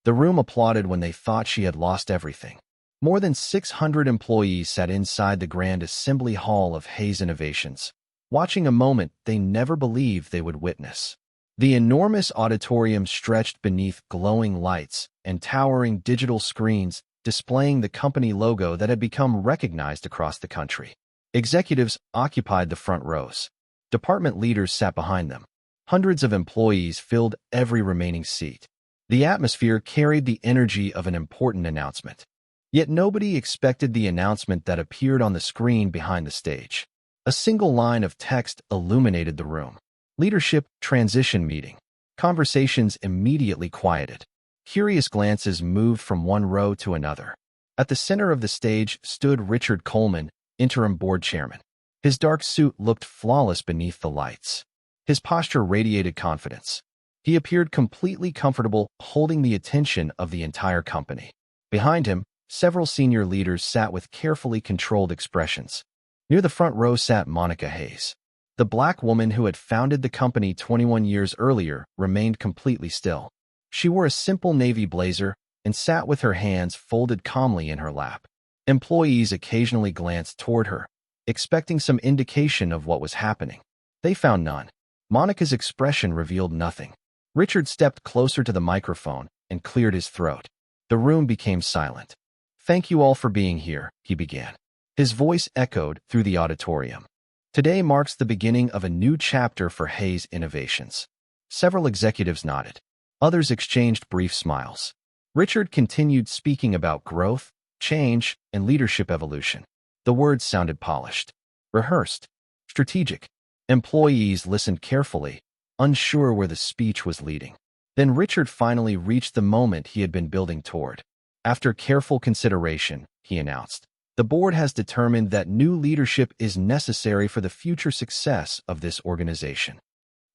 The room applauded when they thought she had lost everything. More than 600 employees sat inside the grand assembly hall of Hayes Innovations, watching a moment they never believed they would witness. The enormous auditorium stretched beneath glowing lights and towering digital screens displaying the company logo that had become recognized across the country. Executives occupied the front rows. Department leaders sat behind them. Hundreds of employees filled every remaining seat. The atmosphere carried the energy of an important announcement. Yet nobody expected the announcement that appeared on the screen behind the stage. A single line of text illuminated the room. Leadership transition meeting. Conversations immediately quieted. Curious glances moved from one row to another. At the center of the stage stood Richard Coleman, interim board chairman. His dark suit looked flawless beneath the lights. His posture radiated confidence. He appeared completely comfortable holding the attention of the entire company. Behind him, several senior leaders sat with carefully controlled expressions. Near the front row sat Monica Hayes. The black woman who had founded the company 21 years earlier remained completely still. She wore a simple navy blazer and sat with her hands folded calmly in her lap. Employees occasionally glanced toward her, expecting some indication of what was happening. They found none. Monica's expression revealed nothing. Richard stepped closer to the microphone and cleared his throat. The room became silent. "Thank you all for being here," he began. His voice echoed through the auditorium. "Today marks the beginning of a new chapter for Hayes Innovations." Several executives nodded. Others exchanged brief smiles. Richard continued speaking about growth, change, and leadership evolution. The words sounded polished, rehearsed, strategic. Employees listened carefully, unsure where the speech was leading. Then Richard finally reached the moment he had been building toward. After careful consideration, he announced, "The board has determined that new leadership is necessary for the future success of this organization."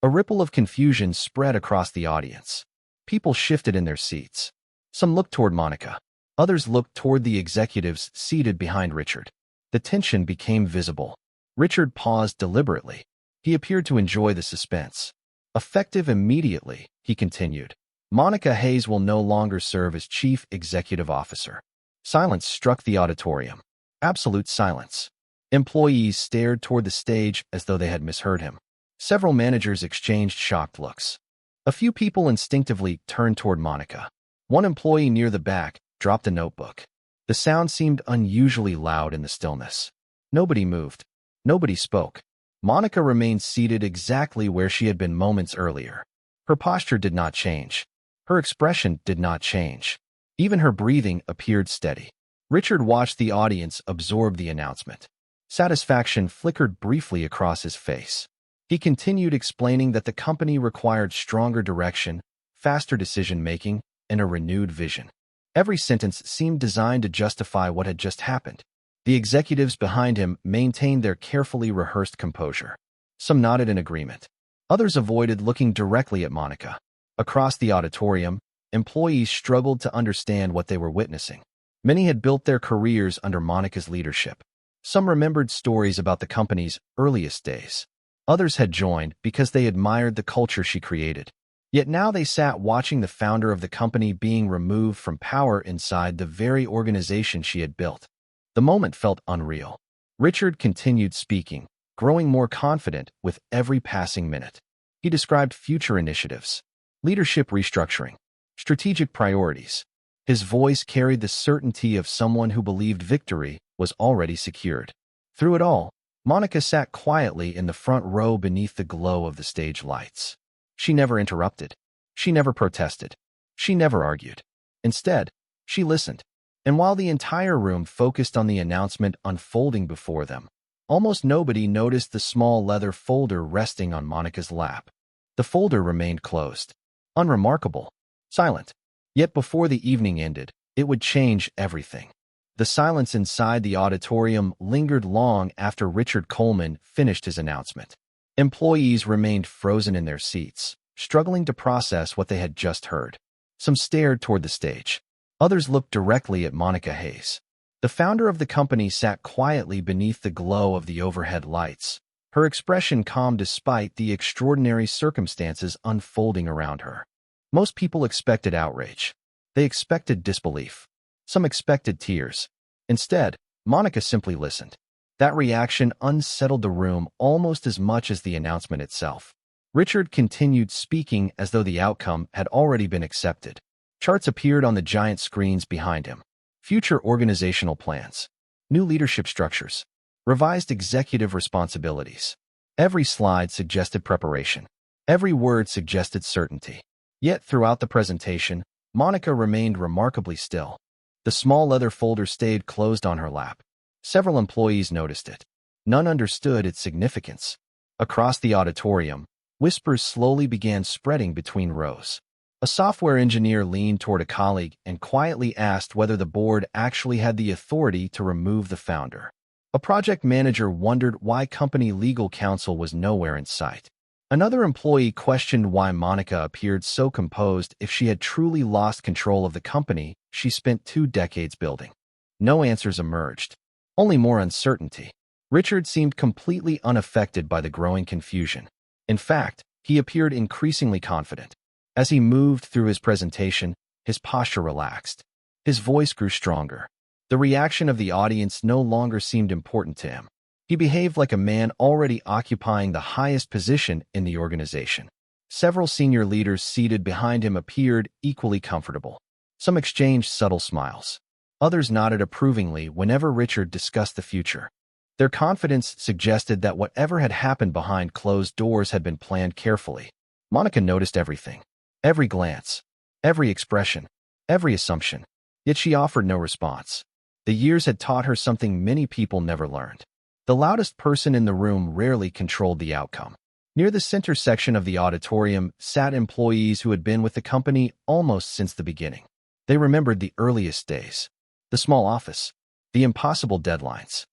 A ripple of confusion spread across the audience. People shifted in their seats. Some looked toward Monica. Others looked toward the executives seated behind Richard. The tension became visible. Richard paused deliberately. He appeared to enjoy the suspense. "Effective immediately," he continued, "Monica Hayes will no longer serve as Chief Executive Officer." Silence struck the auditorium. Absolute silence. Employees stared toward the stage as though they had misheard him. Several managers exchanged shocked looks. A few people instinctively turned toward Monica. One employee near the back dropped a notebook. The sound seemed unusually loud in the stillness. Nobody moved. Nobody spoke. Monica remained seated exactly where she had been moments earlier. Her posture did not change. Her expression did not change. Even her breathing appeared steady. Richard watched the audience absorb the announcement. Satisfaction flickered briefly across his face. He continued explaining that the company required stronger direction, faster decision-making, and a renewed vision. Every sentence seemed designed to justify what had just happened. The executives behind him maintained their carefully rehearsed composure. Some nodded in agreement. Others avoided looking directly at Monica. Across the auditorium, employees struggled to understand what they were witnessing. Many had built their careers under Monica's leadership. Some remembered stories about the company's earliest days. Others had joined because they admired the culture she created. Yet now they sat watching the founder of the company being removed from power inside the very organization she had built. The moment felt unreal. Richard continued speaking, growing more confident with every passing minute. He described future initiatives, leadership restructuring, strategic priorities. His voice carried the certainty of someone who believed victory was already secured. Through it all, Monica sat quietly in the front row beneath the glow of the stage lights. She never interrupted. She never protested. She never argued. Instead, she listened. And while the entire room focused on the announcement unfolding before them, almost nobody noticed the small leather folder resting on Monica's lap. The folder remained closed, unremarkable, silent. Yet before the evening ended, it would change everything. The silence inside the auditorium lingered long after Richard Coleman finished his announcement. Employees remained frozen in their seats, struggling to process what they had just heard. Some stared toward the stage. Others looked directly at Monica Hayes. The founder of the company sat quietly beneath the glow of the overhead lights, her expression calm despite the extraordinary circumstances unfolding around her. Most people expected outrage. They expected disbelief. Some expected tears. Instead, Monica simply listened. That reaction unsettled the room almost as much as the announcement itself. Richard continued speaking as though the outcome had already been accepted. Charts appeared on the giant screens behind him. Future organizational plans. New leadership structures. Revised executive responsibilities. Every slide suggested preparation. Every word suggested certainty. Yet throughout the presentation, Monica remained remarkably still. The small leather folder stayed closed on her lap. Several employees noticed it. None understood its significance. Across the auditorium, whispers slowly began spreading between rows. A software engineer leaned toward a colleague and quietly asked whether the board actually had the authority to remove the founder. A project manager wondered why company legal counsel was nowhere in sight. Another employee questioned why Monica appeared so composed if she had truly lost control of the company she spent 2 decades building. No answers emerged. Only more uncertainty. Richard seemed completely unaffected by the growing confusion. In fact, he appeared increasingly confident. As he moved through his presentation, his posture relaxed. His voice grew stronger. The reaction of the audience no longer seemed important to him. He behaved like a man already occupying the highest position in the organization. Several senior leaders seated behind him appeared equally comfortable. Some exchanged subtle smiles. Others nodded approvingly whenever Richard discussed the future. Their confidence suggested that whatever had happened behind closed doors had been planned carefully. Monica noticed everything. Every glance. Every expression. Every assumption. Yet she offered no response. The years had taught her something many people never learned. The loudest person in the room rarely controlled the outcome. Near the center section of the auditorium sat employees who had been with the company almost since the beginning. They remembered the earliest days. The small office. The impossible deadlines.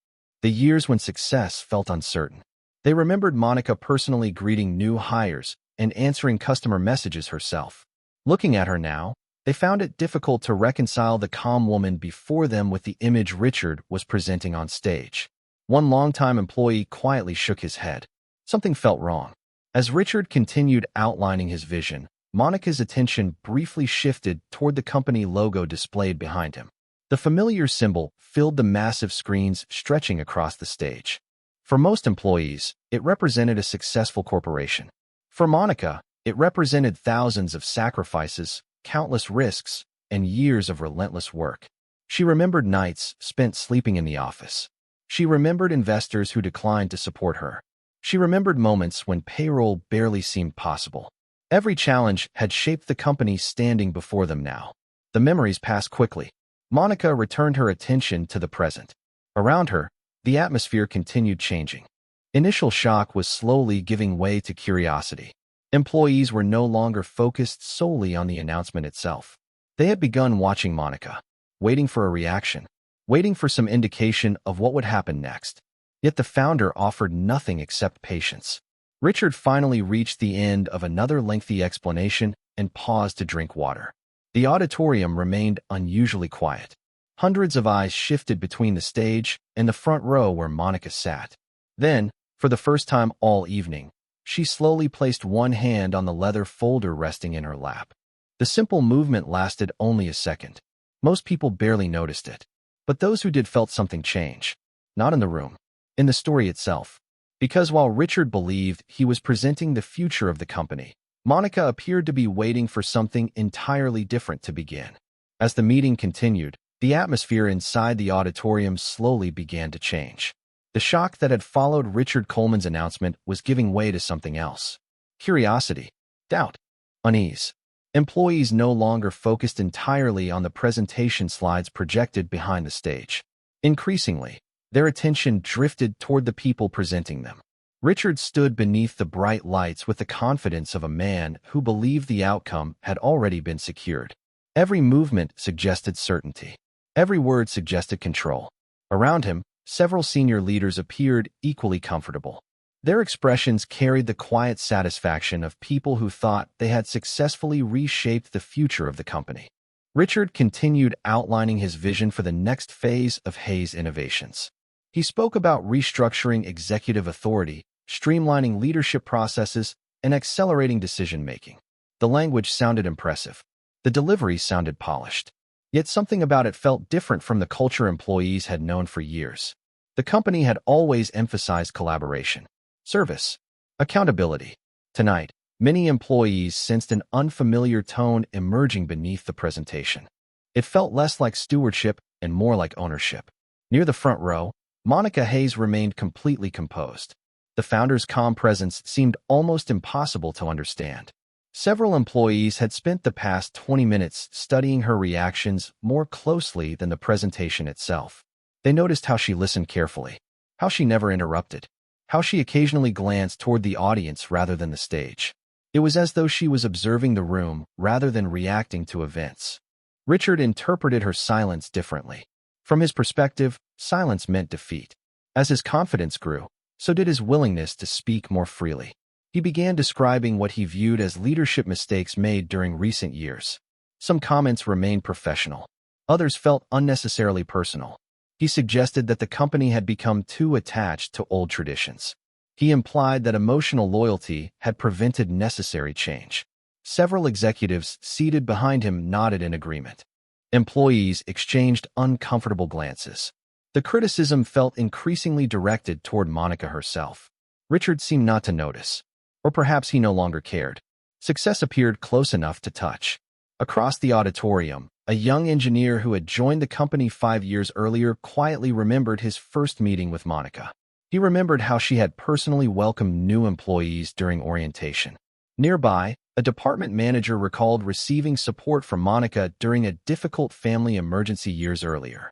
The years when success felt uncertain. They remembered Monica personally greeting new hires and answering customer messages herself. Looking at her now, they found it difficult to reconcile the calm woman before them with the image Richard was presenting on stage. One longtime employee quietly shook his head. Something felt wrong. As Richard continued outlining his vision, Monica's attention briefly shifted toward the company logo displayed behind him. The familiar symbol filled the massive screens stretching across the stage. For most employees, it represented a successful corporation. For Monica, it represented thousands of sacrifices, countless risks, and years of relentless work. She remembered nights spent sleeping in the office. She remembered investors who declined to support her. She remembered moments when payroll barely seemed possible. Every challenge had shaped the company standing before them now. The memories passed quickly. Monica returned her attention to the present. Around her, the atmosphere continued changing. Initial shock was slowly giving way to curiosity. Employees were no longer focused solely on the announcement itself. They had begun watching Monica, waiting for a reaction, waiting for some indication of what would happen next. Yet the founder offered nothing except patience. Richard finally reached the end of another lengthy explanation and paused to drink water. The auditorium remained unusually quiet. Hundreds of eyes shifted between the stage and the front row where Monica sat. Then, for the first time all evening, she slowly placed one hand on the leather folder resting in her lap. The simple movement lasted only a second. Most people barely noticed it. But those who did felt something change. Not in the room. In the story itself. Because while Richard believed he was presenting the future of the company, Monica appeared to be waiting for something entirely different to begin. As the meeting continued, the atmosphere inside the auditorium slowly began to change. The shock that had followed Richard Coleman's announcement was giving way to something else. Curiosity, doubt, unease. Employees no longer focused entirely on the presentation slides projected behind the stage. Increasingly, their attention drifted toward the people presenting them. Richard stood beneath the bright lights with the confidence of a man who believed the outcome had already been secured. Every movement suggested certainty. Every word suggested control. Around him, several senior leaders appeared equally comfortable. Their expressions carried the quiet satisfaction of people who thought they had successfully reshaped the future of the company. Richard continued outlining his vision for the next phase of Hayes Innovations. He spoke about restructuring executive authority, streamlining leadership processes, and accelerating decision-making. The language sounded impressive. The delivery sounded polished. Yet something about it felt different from the culture employees had known for years. The company had always emphasized collaboration, service, accountability. Tonight, many employees sensed an unfamiliar tone emerging beneath the presentation. It felt less like stewardship and more like ownership. Near the front row, Monica Hayes remained completely composed. The founder's calm presence seemed almost impossible to understand. Several employees had spent the past 20 minutes studying her reactions more closely than the presentation itself. They noticed how she listened carefully, how she never interrupted, how she occasionally glanced toward the audience rather than the stage. It was as though she was observing the room rather than reacting to events. Richard interpreted her silence differently. From his perspective, silence meant defeat. As his confidence grew, so did his willingness to speak more freely. He began describing what he viewed as leadership mistakes made during recent years. Some comments remained professional. Others felt unnecessarily personal. He suggested that the company had become too attached to old traditions. He implied that emotional loyalty had prevented necessary change. Several executives seated behind him nodded in agreement. Employees exchanged uncomfortable glances. The criticism felt increasingly directed toward Monica herself. Richard seemed not to notice. Or perhaps he no longer cared. Success appeared close enough to touch. Across the auditorium, a young engineer who had joined the company 5 years earlier quietly remembered his first meeting with Monica. He remembered how she had personally welcomed new employees during orientation. Nearby, a department manager recalled receiving support from Monica during a difficult family emergency years earlier.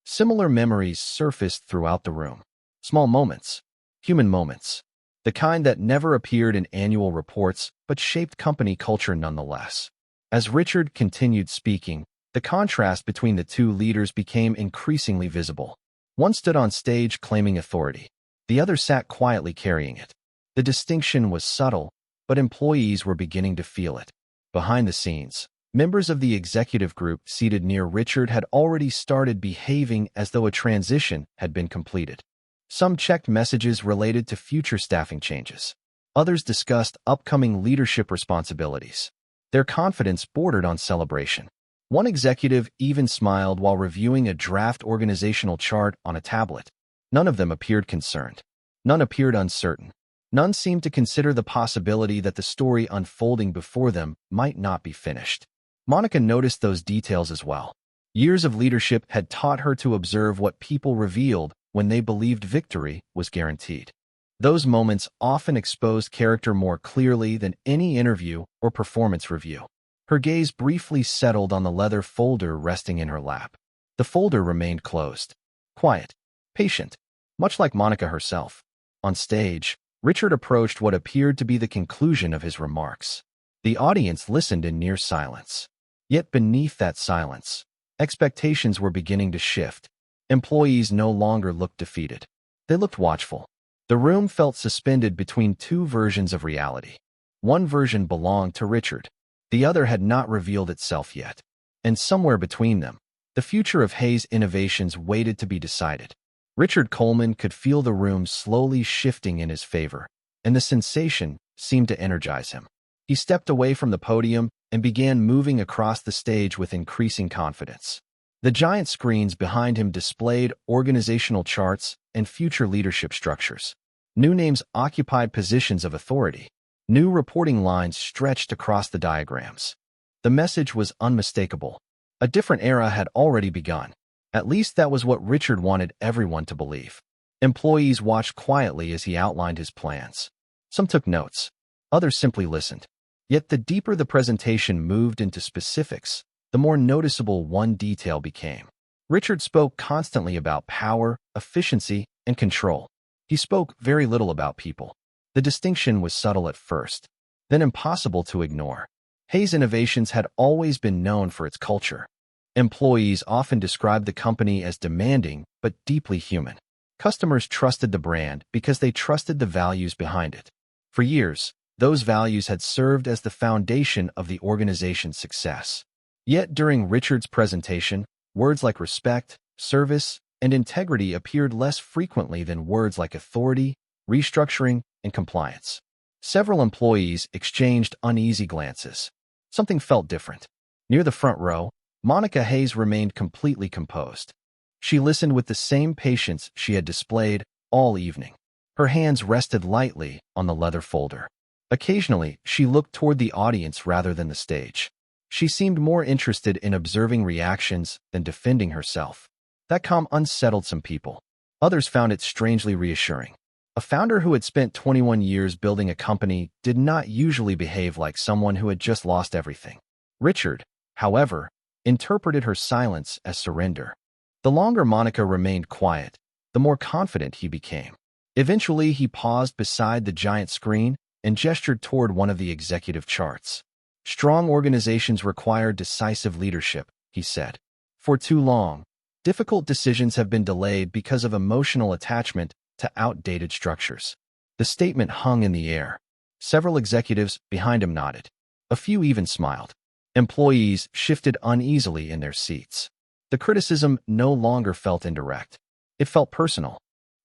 Similar memories surfaced throughout the room. Small moments, human moments. The kind that never appeared in annual reports but shaped company culture nonetheless. As Richard continued speaking, the contrast between the two leaders became increasingly visible. One stood on stage claiming authority. The other sat quietly carrying it. The distinction was subtle, but employees were beginning to feel it. Behind the scenes, members of the executive group seated near Richard had already started behaving as though a transition had been completed. Some checked messages related to future staffing changes. Others discussed upcoming leadership responsibilities. Their confidence bordered on celebration. One executive even smiled while reviewing a draft organizational chart on a tablet. None of them appeared concerned. None appeared uncertain. None seemed to consider the possibility that the story unfolding before them might not be finished. Monica noticed those details as well. Years of leadership had taught her to observe what people revealed when they believed victory was guaranteed. Those moments often exposed character more clearly than any interview or performance review. Her gaze briefly settled on the leather folder resting in her lap. The folder remained closed. Quiet. Patient. Much like Monica herself. On stage, Richard approached what appeared to be the conclusion of his remarks. The audience listened in near silence. Yet beneath that silence, expectations were beginning to shift. Employees no longer looked defeated. They looked watchful. The room felt suspended between two versions of reality. One version belonged to Richard. The other had not revealed itself yet. And somewhere between them, the future of Hayes Innovations waited to be decided. Richard Coleman could feel the room slowly shifting in his favor, and the sensation seemed to energize him. He stepped away from the podium and began moving across the stage with increasing confidence. The giant screens behind him displayed organizational charts and future leadership structures. New names occupied positions of authority. New reporting lines stretched across the diagrams. The message was unmistakable. A different era had already begun. At least that was what Richard wanted everyone to believe. Employees watched quietly as he outlined his plans. Some took notes. Others simply listened. Yet the deeper the presentation moved into specifics, the more noticeable one detail became. Richard spoke constantly about power, efficiency, and control. He spoke very little about people. The distinction was subtle at first, then impossible to ignore. Hayes Innovations had always been known for its culture. Employees often described the company as demanding but deeply human. Customers trusted the brand because they trusted the values behind it. For years, those values had served as the foundation of the organization's success. Yet during Richard's presentation, words like respect, service, and integrity appeared less frequently than words like authority, restructuring, and compliance. Several employees exchanged uneasy glances. Something felt different. Near the front row, Monica Hayes remained completely composed. She listened with the same patience she had displayed all evening. Her hands rested lightly on the leather folder. Occasionally, she looked toward the audience rather than the stage. She seemed more interested in observing reactions than defending herself. That calm unsettled some people. Others found it strangely reassuring. A founder who had spent 21 years building a company did not usually behave like someone who had just lost everything. Richard, however, interpreted her silence as surrender. The longer Monica remained quiet, the more confident he became. Eventually, he paused beside the giant screen and gestured toward one of the executive charts. Strong organizations require decisive leadership, he said. For too long, difficult decisions have been delayed because of emotional attachment to outdated structures. The statement hung in the air. Several executives behind him nodded. A few even smiled. Employees shifted uneasily in their seats. The criticism no longer felt indirect. It felt personal.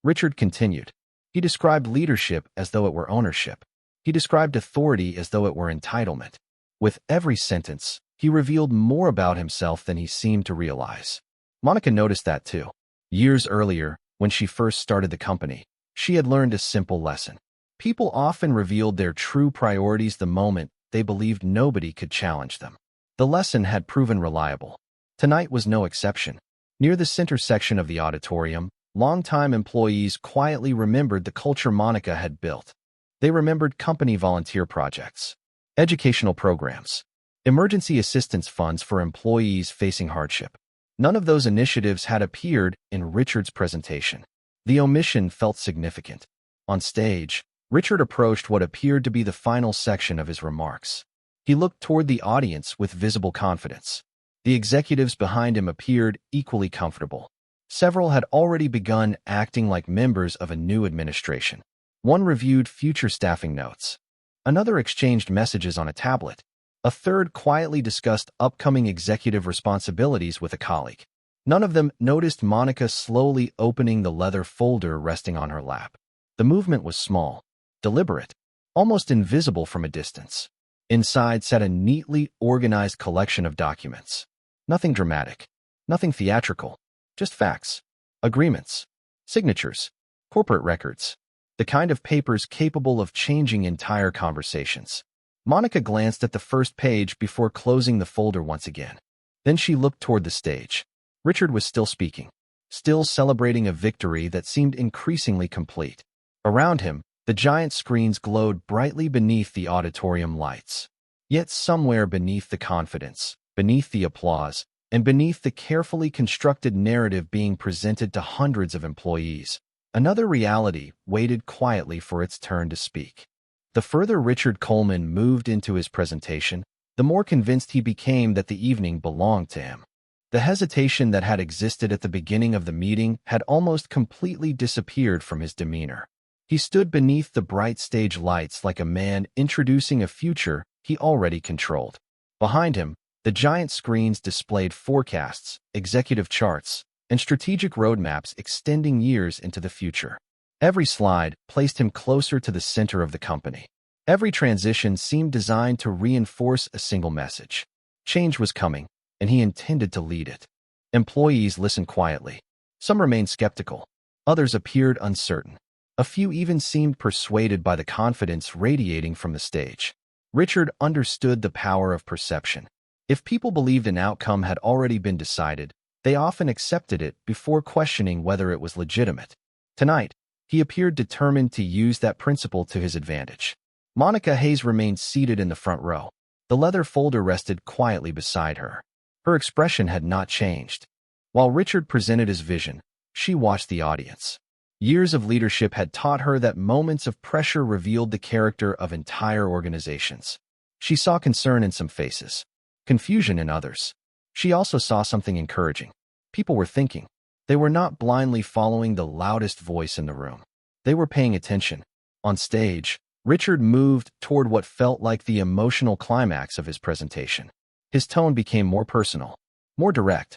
Richard continued. He described leadership as though it were ownership. He described authority as though it were entitlement. With every sentence, he revealed more about himself than he seemed to realize. Monica noticed that too. Years earlier, when she first started the company, she had learned a simple lesson. People often revealed their true priorities the moment they believed nobody could challenge them. The lesson had proven reliable. Tonight was no exception. Near the center section of the auditorium, longtime employees quietly remembered the culture Monica had built. They remembered company volunteer projects, educational programs, emergency assistance funds for employees facing hardship. None of those initiatives had appeared in Richard's presentation. The omission felt significant. On stage, Richard approached what appeared to be the final section of his remarks. He looked toward the audience with visible confidence. The executives behind him appeared equally comfortable. Several had already begun acting like members of a new administration. One reviewed future staffing notes. Another exchanged messages on a tablet. A third quietly discussed upcoming executive responsibilities with a colleague. None of them noticed Monica slowly opening the leather folder resting on her lap. The movement was small, deliberate, almost invisible from a distance. Inside sat a neatly organized collection of documents. Nothing dramatic, nothing theatrical, just facts, agreements, signatures, corporate records, the kind of papers capable of changing entire conversations. Monica glanced at the first page before closing the folder once again. Then she looked toward the stage. Richard was still speaking, still celebrating a victory that seemed increasingly complete. Around him, the giant screens glowed brightly beneath the auditorium lights. Yet somewhere beneath the confidence, beneath the applause, and beneath the carefully constructed narrative being presented to hundreds of employees, another reality waited quietly for its turn to speak. The further Richard Coleman moved into his presentation, the more convinced he became that the evening belonged to him. The hesitation that had existed at the beginning of the meeting had almost completely disappeared from his demeanor. He stood beneath the bright stage lights like a man introducing a future he already controlled. Behind him, the giant screens displayed forecasts, executive charts, and strategic roadmaps extending years into the future. Every slide placed him closer to the center of the company. Every transition seemed designed to reinforce a single message. Change was coming, and he intended to lead it. Employees listened quietly. Some remained skeptical. Others appeared uncertain. A few even seemed persuaded by the confidence radiating from the stage. Richard understood the power of perception. If people believed an outcome had already been decided, they often accepted it before questioning whether it was legitimate. Tonight, he appeared determined to use that principle to his advantage. Monica Hayes remained seated in the front row. The leather folder rested quietly beside her. Her expression had not changed. While Richard presented his vision, she watched the audience. Years of leadership had taught her that moments of pressure revealed the character of entire organizations. She saw concern in some faces, confusion in others. She also saw something encouraging. People were thinking. They were not blindly following the loudest voice in the room. They were paying attention. On stage, Richard moved toward what felt like the emotional climax of his presentation. His tone became more personal, more direct,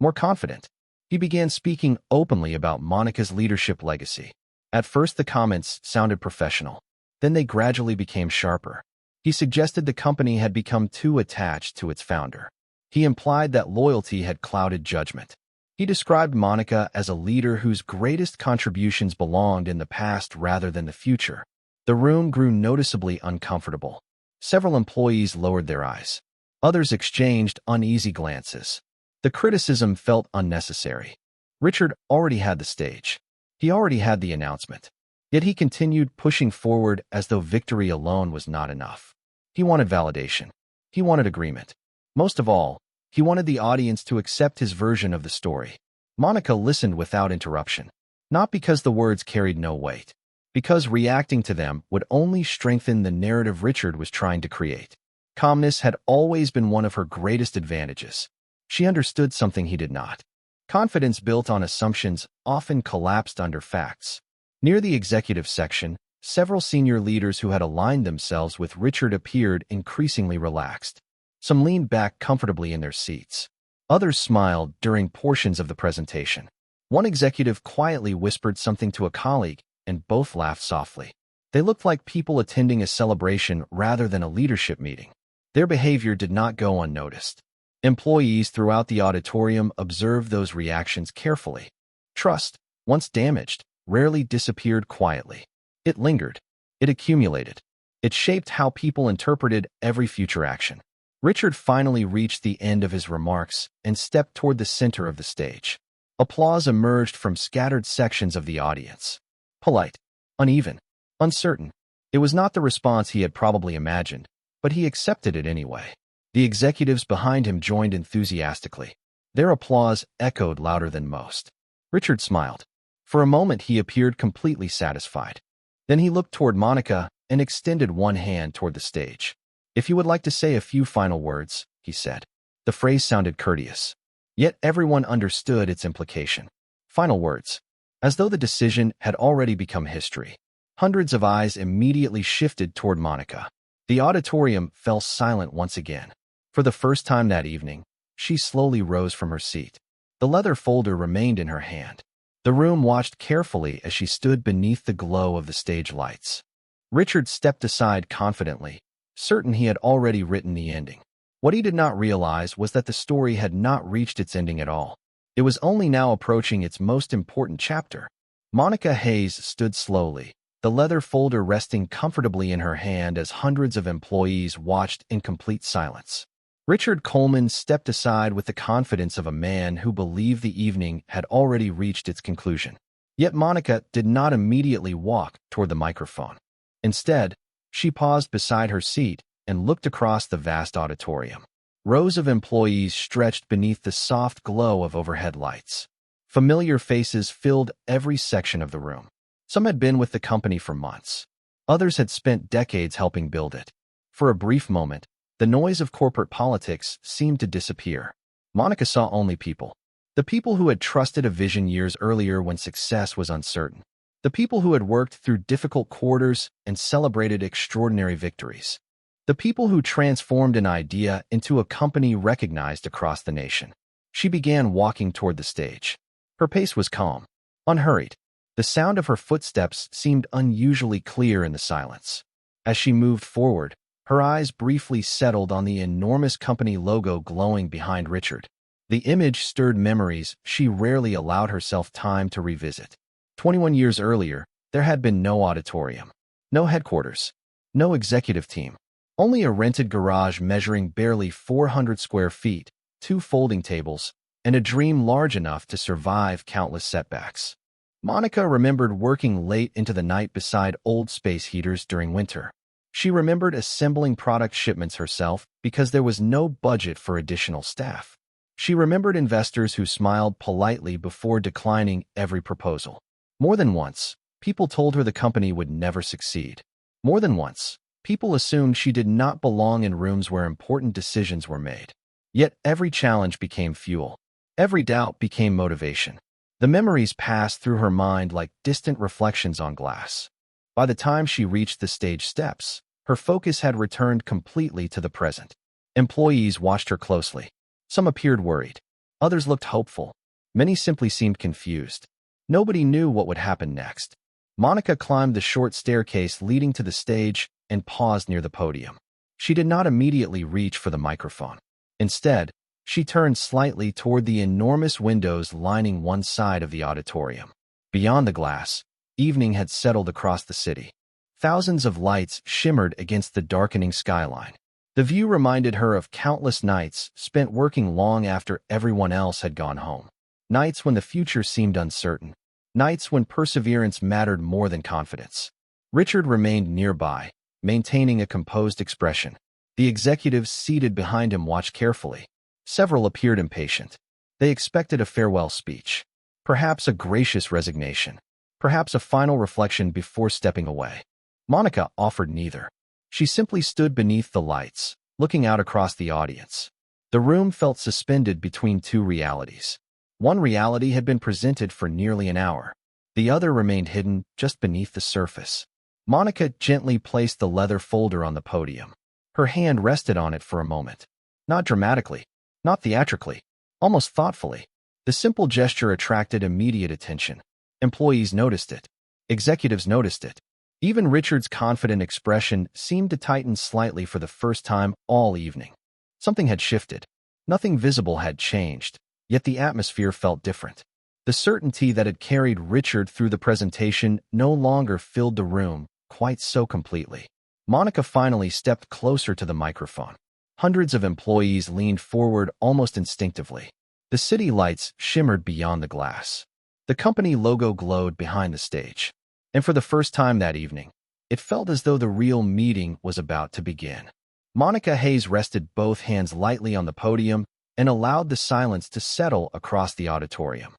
more confident. He began speaking openly about Monica's leadership legacy. At first, the comments sounded professional. Then they gradually became sharper. He suggested the company had become too attached to its founder. He implied that loyalty had clouded judgment. He described Monica as a leader whose greatest contributions belonged in the past rather than the future. The room grew noticeably uncomfortable. Several employees lowered their eyes. Others exchanged uneasy glances. The criticism felt unnecessary. Richard already had the stage. He already had the announcement. Yet he continued pushing forward as though victory alone was not enough. He wanted validation. He wanted agreement. Most of all, he wanted the audience to accept his version of the story. Monica listened without interruption, not because the words carried no weight, because reacting to them would only strengthen the narrative Richard was trying to create. Calmness had always been one of her greatest advantages. She understood something he did not. Confidence built on assumptions often collapsed under facts. Near the executive section, several senior leaders who had aligned themselves with Richard appeared increasingly relaxed. Some leaned back comfortably in their seats. Others smiled during portions of the presentation. One executive quietly whispered something to a colleague, and both laughed softly. They looked like people attending a celebration rather than a leadership meeting. Their behavior did not go unnoticed. Employees throughout the auditorium observed those reactions carefully. Trust, once damaged, rarely disappeared quietly. It lingered. It accumulated. It shaped how people interpreted every future action. Richard finally reached the end of his remarks and stepped toward the center of the stage. Applause emerged from scattered sections of the audience. Polite, uneven, uncertain. It was not the response he had probably imagined, but he accepted it anyway. The executives behind him joined enthusiastically. Their applause echoed louder than most. Richard smiled. For a moment he appeared completely satisfied. Then he looked toward Monica and extended one hand toward the stage. "If you would like to say a few final words," he said. The phrase sounded courteous. Yet everyone understood its implication. Final words. As though the decision had already become history. Hundreds of eyes immediately shifted toward Monica. The auditorium fell silent once again. For the first time that evening, she slowly rose from her seat. The leather folder remained in her hand. The room watched carefully as she stood beneath the glow of the stage lights. Richard stepped aside confidently, certain he had already written the ending. What he did not realize was that the story had not reached its ending at all. It was only now approaching its most important chapter. Monica Hayes stood slowly, the leather folder resting comfortably in her hand as hundreds of employees watched in complete silence. Richard Coleman stepped aside with the confidence of a man who believed the evening had already reached its conclusion. Yet Monica did not immediately walk toward the microphone. Instead, she paused beside her seat and looked across the vast auditorium. Rows of employees stretched beneath the soft glow of overhead lights. Familiar faces filled every section of the room. Some had been with the company for months. Others had spent decades helping build it. For a brief moment, the noise of corporate politics seemed to disappear. Monica saw only people. The people who had trusted a vision years earlier when success was uncertain. The people who had worked through difficult quarters and celebrated extraordinary victories. The people who transformed an idea into a company recognized across the nation. She began walking toward the stage. Her pace was calm, unhurried. The sound of her footsteps seemed unusually clear in the silence. As she moved forward, her eyes briefly settled on the enormous company logo glowing behind Richard. The image stirred memories she rarely allowed herself time to revisit. 21 years earlier, there had been no auditorium, no headquarters, no executive team, only a rented garage measuring barely 400 square feet, 2 folding tables, and a dream large enough to survive countless setbacks. Monica remembered working late into the night beside old space heaters during winter. She remembered assembling product shipments herself because there was no budget for additional staff. She remembered investors who smiled politely before declining every proposal. More than once, people told her the company would never succeed. More than once, people assumed she did not belong in rooms where important decisions were made. Yet every challenge became fuel. Every doubt became motivation. The memories passed through her mind like distant reflections on glass. By the time she reached the stage steps, her focus had returned completely to the present. Employees watched her closely. Some appeared worried. Others looked hopeful. Many simply seemed confused. Nobody knew what would happen next. Monica climbed the short staircase leading to the stage and paused near the podium. She did not immediately reach for the microphone. Instead, She turned slightly toward the enormous windows lining one side of the auditorium. Beyond the glass, evening had settled across the city. Thousands of lights shimmered against the darkening skyline. The view reminded her of countless nights spent working long after everyone else had gone home. Nights when the future seemed uncertain. Nights when perseverance mattered more than confidence. Richard remained nearby, maintaining a composed expression. The executives seated behind him watched carefully. Several appeared impatient. They expected a farewell speech, perhaps a gracious resignation, perhaps a final reflection before stepping away. Monica offered neither. She simply stood beneath the lights, looking out across the audience. The room felt suspended between two realities. One reality had been presented for nearly an hour. The other remained hidden just beneath the surface. Monica gently placed the leather folder on the podium. Her hand rested on it for a moment. Not dramatically, not theatrically, almost thoughtfully. The simple gesture attracted immediate attention. Employees noticed it. Executives noticed it. Even Richard's confident expression seemed to tighten slightly for the first time all evening. Something had shifted. Nothing visible had changed, yet the atmosphere felt different. The certainty that had carried Richard through the presentation no longer filled the room quite so completely. Monica finally stepped closer to the microphone. Hundreds of employees leaned forward almost instinctively. The city lights shimmered beyond the glass. The company logo glowed behind the stage. And for the first time that evening, it felt as though the real meeting was about to begin. Monica Hayes rested both hands lightly on the podium and allowed the silence to settle across the auditorium.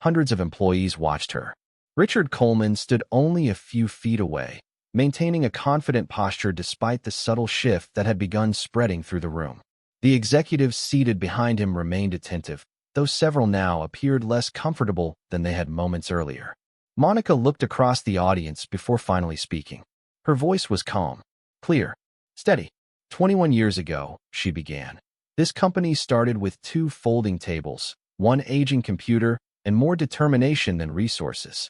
Hundreds of employees watched her. Richard Coleman stood only a few feet away, maintaining a confident posture despite the subtle shift that had begun spreading through the room. The executives seated behind him remained attentive, though several now appeared less comfortable than they had moments earlier. Monica looked across the audience before finally speaking. Her voice was calm, clear, steady. 21 years ago, she began. This company started with 2 folding tables, 1 aging computer, and more determination than resources.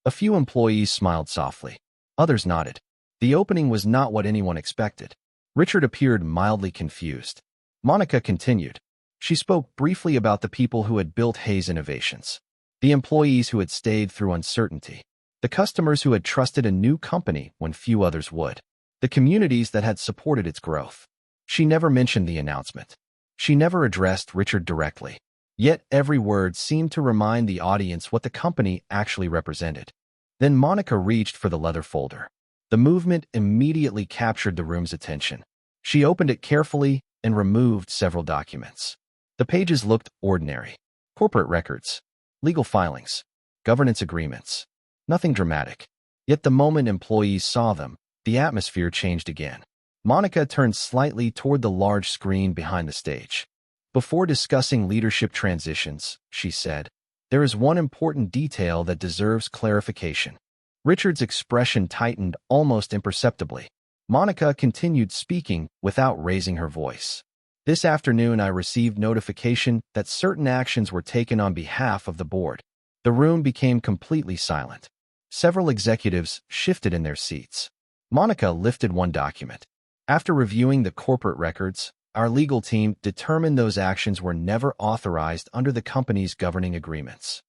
A few employees smiled softly. Others nodded. The opening was not what anyone expected. Richard appeared mildly confused. Monica continued. She spoke briefly about the people who had built Hayes Innovations, the employees who had stayed through uncertainty, the customers who had trusted a new company when few others would, the communities that had supported its growth. She never mentioned the announcement. She never addressed Richard directly. Yet every word seemed to remind the audience what the company actually represented. Then Monica reached for the leather folder. The movement immediately captured the room's attention. She opened it carefully and removed several documents. The pages looked ordinary. Corporate records, legal filings, governance agreements. Nothing dramatic. Yet the moment employees saw them, the atmosphere changed again. Monica turned slightly toward the large screen behind the stage. Before discussing leadership transitions, she said, there is one important detail that deserves clarification. Richard's expression tightened almost imperceptibly. Monica continued speaking without raising her voice. This afternoon I received notification that certain actions were taken on behalf of the board. The room became completely silent. Several executives shifted in their seats. Monica lifted one document. After reviewing the corporate records, our legal team determined those actions were never authorized under the company's governing agreements.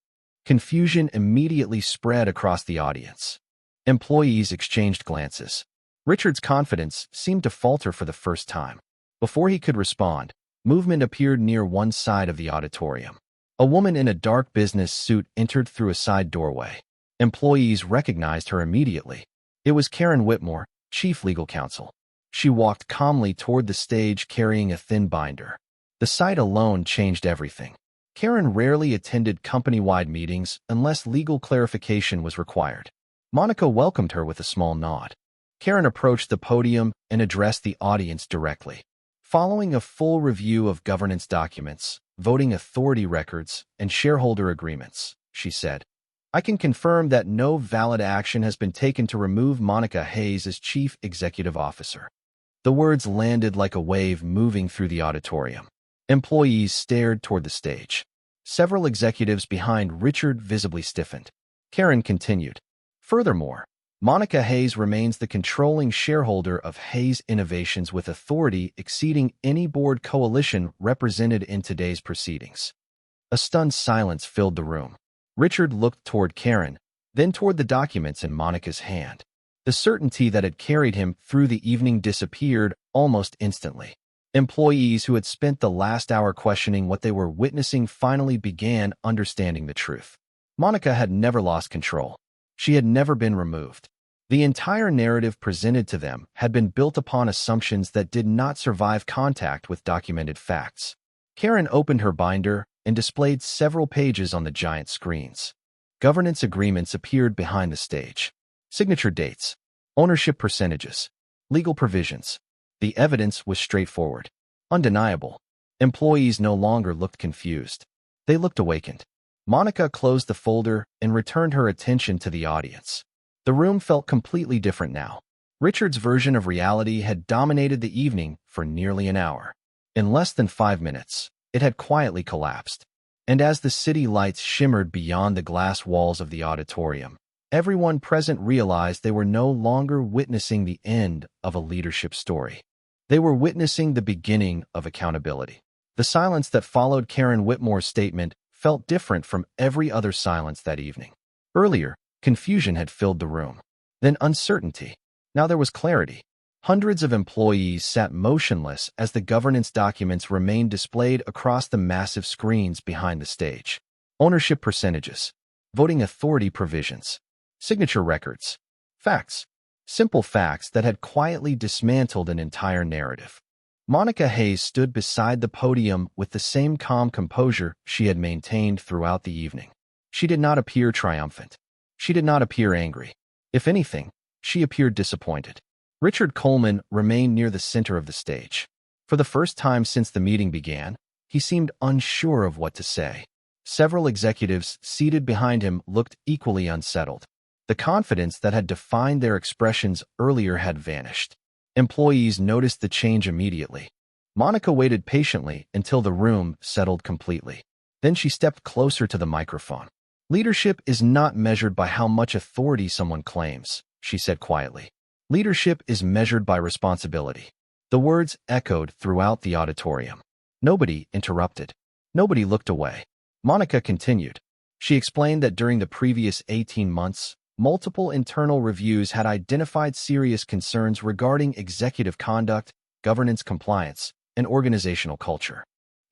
Confusion immediately spread across the audience. Employees exchanged glances. Richard's confidence seemed to falter for the first time. Before he could respond, movement appeared near one side of the auditorium. A woman in a dark business suit entered through a side doorway. Employees recognized her immediately. It was Karen Whitmore, Chief Legal Counsel. She walked calmly toward the stage carrying a thin binder. The sight alone changed everything. Karen rarely attended company-wide meetings unless legal clarification was required. Monica welcomed her with a small nod. Karen approached the podium and addressed the audience directly. Following a full review of governance documents, voting authority records, and shareholder agreements, she said, I can confirm that no valid action has been taken to remove Monica Hayes as Chief Executive Officer. The words landed like a wave moving through the auditorium. Employees stared toward the stage. Several executives behind Richard visibly stiffened. Karen continued. Furthermore, Monica Hayes remains the controlling shareholder of Hayes Innovations with authority exceeding any board coalition represented in today's proceedings. A stunned silence filled the room. Richard looked toward Karen, then toward the documents in Monica's hand. The certainty that had carried him through the evening disappeared almost instantly. Employees who had spent the last hour questioning what they were witnessing finally began understanding the truth. Monica had never lost control. She had never been removed. The entire narrative presented to them had been built upon assumptions that did not survive contact with documented facts. Karen opened her binder and displayed several pages on the giant screens. Governance agreements appeared behind the stage. Signature dates, ownership percentages, legal provisions. The evidence was straightforward, undeniable. Employees no longer looked confused. They looked awakened. Monica closed the folder and returned her attention to the audience. The room felt completely different now. Richard's version of reality had dominated the evening for nearly an hour. In less than 5 minutes, it had quietly collapsed. And as the city lights shimmered beyond the glass walls of the auditorium, everyone present realized they were no longer witnessing the end of a leadership story. They were witnessing the beginning of accountability. The silence that followed Karen Whitmore's statement felt different from every other silence that evening. Earlier, confusion had filled the room. Then uncertainty. Now there was clarity. Hundreds of employees sat motionless as the governance documents remained displayed across the massive screens behind the stage. Ownership percentages, voting authority provisions, signature records, facts. Simple facts that had quietly dismantled an entire narrative. Monica Hayes stood beside the podium with the same calm composure she had maintained throughout the evening. She did not appear triumphant. She did not appear angry. If anything, she appeared disappointed. Richard Coleman remained near the center of the stage. For the first time since the meeting began, he seemed unsure of what to say. Several executives seated behind him looked equally unsettled. The confidence that had defined their expressions earlier had vanished. Employees noticed the change immediately. Monica waited patiently until the room settled completely. Then she stepped closer to the microphone. "Leadership is not measured by how much authority someone claims," she said quietly. "Leadership is measured by responsibility." The words echoed throughout the auditorium. Nobody interrupted. Nobody looked away. Monica continued. She explained that during the previous 18 months, multiple internal reviews had identified serious concerns regarding executive conduct, governance compliance, and organizational culture.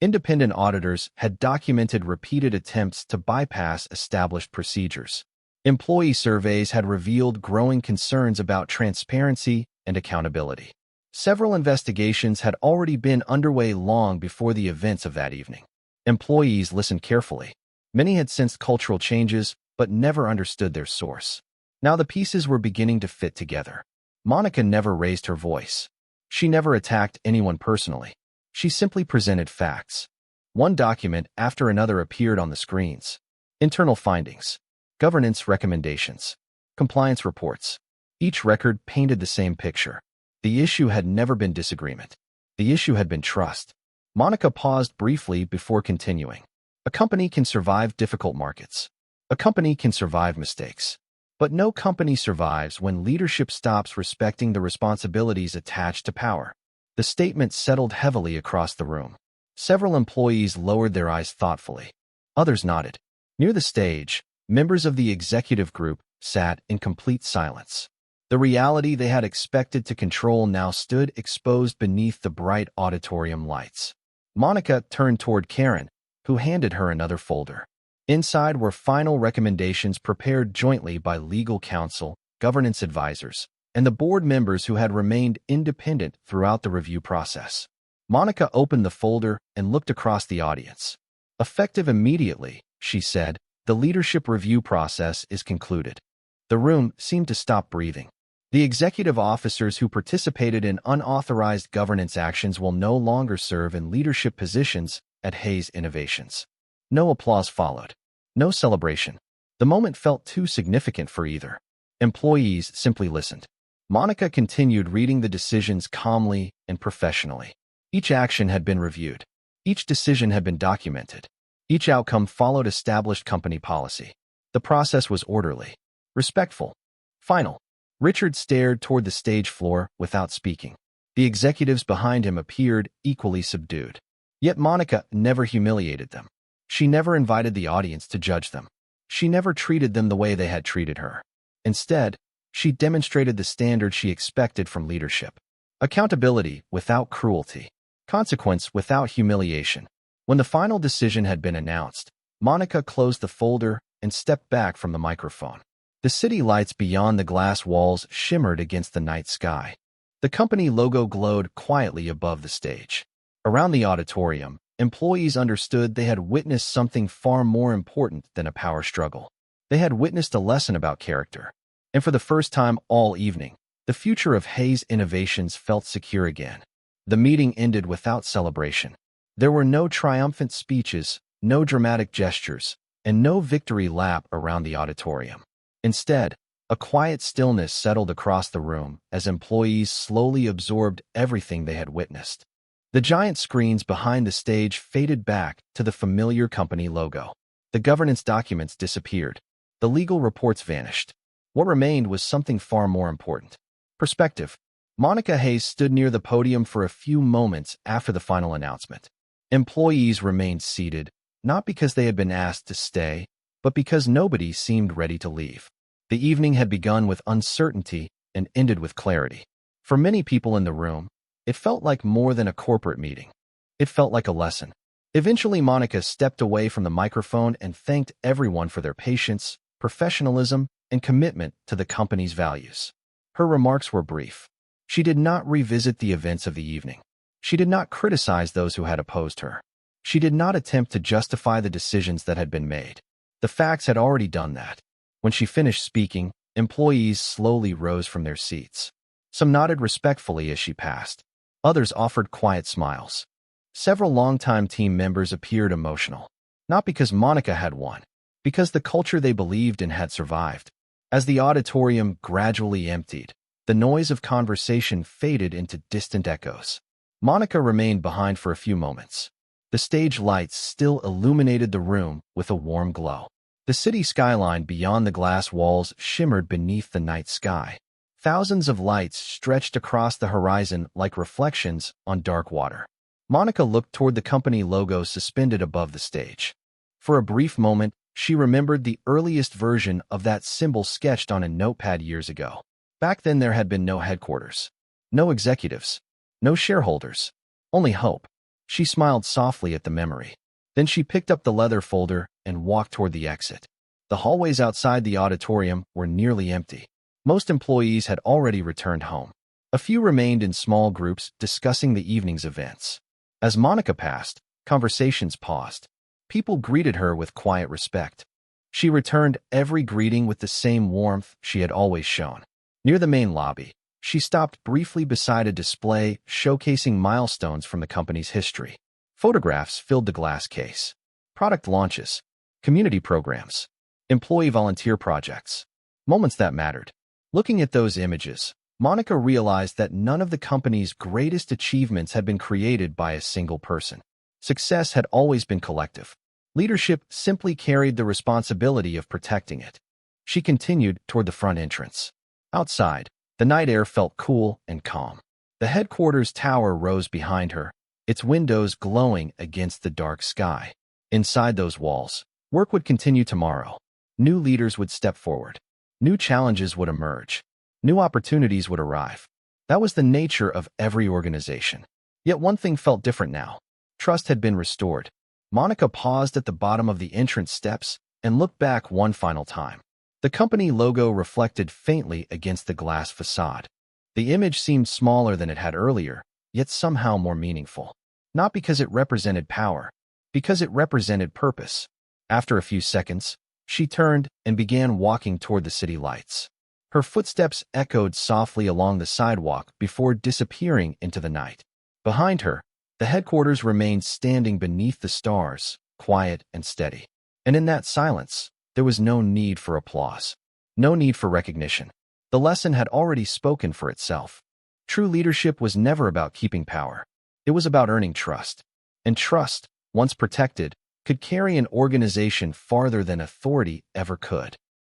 Independent auditors had documented repeated attempts to bypass established procedures. Employee surveys had revealed growing concerns about transparency and accountability. Several investigations had already been underway long before the events of that evening. Employees listened carefully. Many had sensed cultural changes, but never understood their source. Now the pieces were beginning to fit together. Monica never raised her voice. She never attacked anyone personally. She simply presented facts. One document after another appeared on the screens. Internal findings, governance recommendations, compliance reports. Each record painted the same picture. The issue had never been disagreement. The issue had been trust. Monica paused briefly before continuing. A company can survive difficult markets. A company can survive mistakes. But no company survives when leadership stops respecting the responsibilities attached to power. The statement settled heavily across the room. Several employees lowered their eyes thoughtfully. Others nodded. Near the stage, members of the executive group sat in complete silence. The reality they had expected to control now stood exposed beneath the bright auditorium lights. Monica turned toward Karen, who handed her another folder. Inside were final recommendations prepared jointly by legal counsel, governance advisors, and the board members who had remained independent throughout the review process. Monica opened the folder and looked across the audience. "Effective immediately," she said, "the leadership review process is concluded." The room seemed to stop breathing. The executive officers who participated in unauthorized governance actions will no longer serve in leadership positions at Hayes Innovations. No applause followed. No celebration. The moment felt too significant for either. Employees simply listened. Monica continued reading the decisions calmly and professionally. Each action had been reviewed. Each decision had been documented. Each outcome followed established company policy. The process was orderly, respectful, final. Richard stared toward the stage floor without speaking. The executives behind him appeared equally subdued. Yet Monica never humiliated them. She never invited the audience to judge them. She never treated them the way they had treated her. Instead, she demonstrated the standard she expected from leadership. Accountability without cruelty. Consequence without humiliation. When the final decision had been announced, Monica closed the folder and stepped back from the microphone. The city lights beyond the glass walls shimmered against the night sky. The company logo glowed quietly above the stage. Around the auditorium, employees understood they had witnessed something far more important than a power struggle. They had witnessed a lesson about character. And for the first time all evening, the future of Hayes Innovations felt secure again. The meeting ended without celebration. There were no triumphant speeches, no dramatic gestures, and no victory lap around the auditorium. Instead, a quiet stillness settled across the room as employees slowly absorbed everything they had witnessed. The giant screens behind the stage faded back to the familiar company logo. The governance documents disappeared. The legal reports vanished. What remained was something far more important. Perspective. Monica Hayes stood near the podium for a few moments after the final announcement. Employees remained seated, not because they had been asked to stay, but because nobody seemed ready to leave. The evening had begun with uncertainty and ended with clarity. For many people in the room, it felt like more than a corporate meeting. It felt like a lesson. Eventually, Monica stepped away from the microphone and thanked everyone for their patience, professionalism, and commitment to the company's values. Her remarks were brief. She did not revisit the events of the evening. She did not criticize those who had opposed her. She did not attempt to justify the decisions that had been made. The facts had already done that. When she finished speaking, employees slowly rose from their seats. Some nodded respectfully as she passed. Others offered quiet smiles. Several longtime team members appeared emotional. Not because Monica had won, because the culture they believed in had survived. As the auditorium gradually emptied, the noise of conversation faded into distant echoes. Monica remained behind for a few moments. The stage lights still illuminated the room with a warm glow. The city skyline beyond the glass walls shimmered beneath the night sky. Thousands of lights stretched across the horizon like reflections on dark water. Monica looked toward the company logo suspended above the stage. For a brief moment, she remembered the earliest version of that symbol sketched on a notepad years ago. Back then there had been no headquarters, no executives, no shareholders, only hope. She smiled softly at the memory. Then she picked up the leather folder and walked toward the exit. The hallways outside the auditorium were nearly empty. Most employees had already returned home. A few remained in small groups discussing the evening's events. As Monica passed, conversations paused. People greeted her with quiet respect. She returned every greeting with the same warmth she had always shown. Near the main lobby, she stopped briefly beside a display showcasing milestones from the company's history. Photographs filled the glass case. Product launches, community programs, employee volunteer projects, moments that mattered. Looking at those images, Monica realized that none of the company's greatest achievements had been created by a single person. Success had always been collective. Leadership simply carried the responsibility of protecting it. She continued toward the front entrance. Outside, the night air felt cool and calm. The headquarters tower rose behind her, its windows glowing against the dark sky. Inside those walls, work would continue tomorrow. New leaders would step forward. New challenges would emerge. New opportunities would arrive. That was the nature of every organization. Yet one thing felt different now. Trust had been restored. Monica paused at the bottom of the entrance steps and looked back one final time. The company logo reflected faintly against the glass facade. The image seemed smaller than it had earlier, yet somehow more meaningful. Not because it represented power, because it represented purpose. After a few seconds, she turned and began walking toward the city lights. Her footsteps echoed softly along the sidewalk before disappearing into the night. Behind her, the headquarters remained standing beneath the stars, quiet and steady. And in that silence, there was no need for applause, no need for recognition. The lesson had already spoken for itself. True leadership was never about keeping power. It was about earning trust. And trust, once protected, could carry an organization farther than authority ever could.